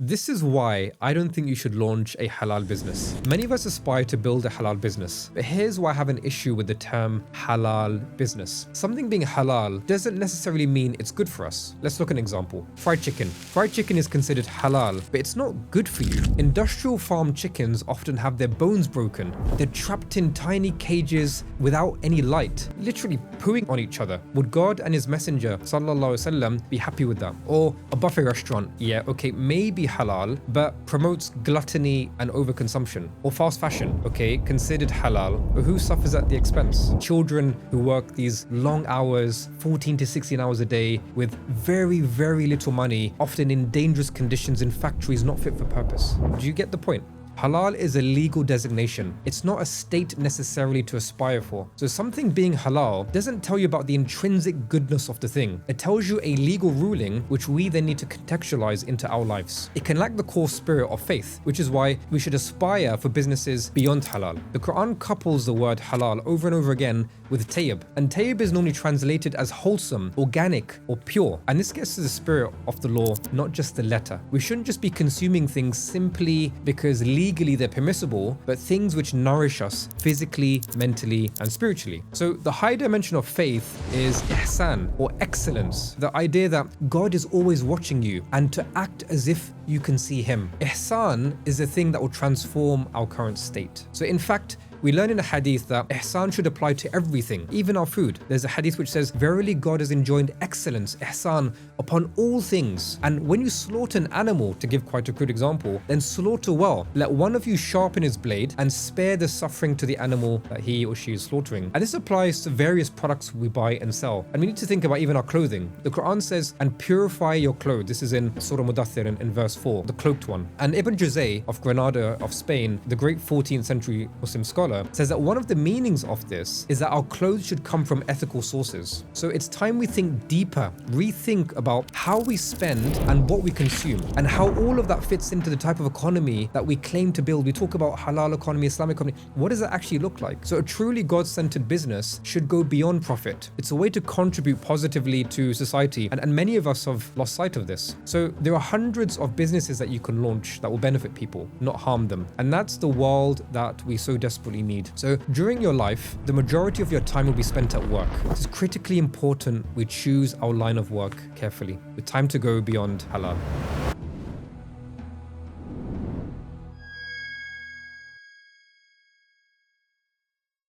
This is why I don't think you should launch a halal business. Many of us aspire to build a halal business, but here's why I have an issue with the term halal business. Something being halal doesn't necessarily mean it's good for us. Let's look at an example. Fried chicken. Fried chicken is considered halal, but it's not good for you. Industrial farm chickens often have their bones broken. They're trapped in tiny cages without any light, literally pooing on each other. Would God and his messenger, sallallahu alaihi wasallam, be happy with that? Or a buffet restaurant. Yeah, okay, maybe halal, but promotes gluttony and overconsumption. Or fast fashion, okay, considered halal, but who suffers at the expense? Children who work these long hours, 14 to 16 hours a day, with very, very little money, often in dangerous conditions in factories not fit for purpose. Do you get the point? Halal is a legal designation. It's not a state necessarily to aspire for. So something being halal doesn't tell you about the intrinsic goodness of the thing. It tells you a legal ruling which we then need to contextualize into our lives. It can lack the core spirit of faith, which is why we should aspire for businesses beyond halal. The Quran couples the word halal over and over again with tayyib, and tayyib is normally translated as wholesome, organic, or pure. And this gets to the spirit of the law, not just the letter. We shouldn't just be consuming things simply because legally they're permissible, but things which nourish us physically, mentally, and spiritually. So the high dimension of faith is ihsan, or excellence, the idea that God is always watching you and to act as if you can see him. Ihsan is a thing that will transform our current state. So in fact, we learn in a hadith that ihsan should apply to everything, even our food. There's a hadith which says, verily God has enjoined excellence, ihsan, upon all things. And when you slaughter an animal, to give quite a crude example, then slaughter well. Let one of you sharpen his blade and spare the suffering to the animal that he or she is slaughtering. And this applies to various products we buy and sell. And we need to think about even our clothing. The Quran says, and purify your clothes. This is in Surah Mudaththir in verse 4, the cloaked one. And Ibn Juzay of Granada of Spain, the great 14th century Muslim scholar, says that one of the meanings of this is that our clothes should come from ethical sources. So it's time we think deeper, rethink about how we spend and what we consume, and how all of that fits into the type of economy that we claim to build. We talk about halal economy, Islamic economy. What does that actually look like? So a truly God-centered business should go beyond profit. It's a way to contribute positively to society, and many of us have lost sight of this. So there are hundreds of businesses that you can launch that will benefit people, not harm them. And that's the world that we so desperately need. So during your life, the majority of your time will be spent at work. It's critically important we choose our line of work carefully, with time to go beyond halal.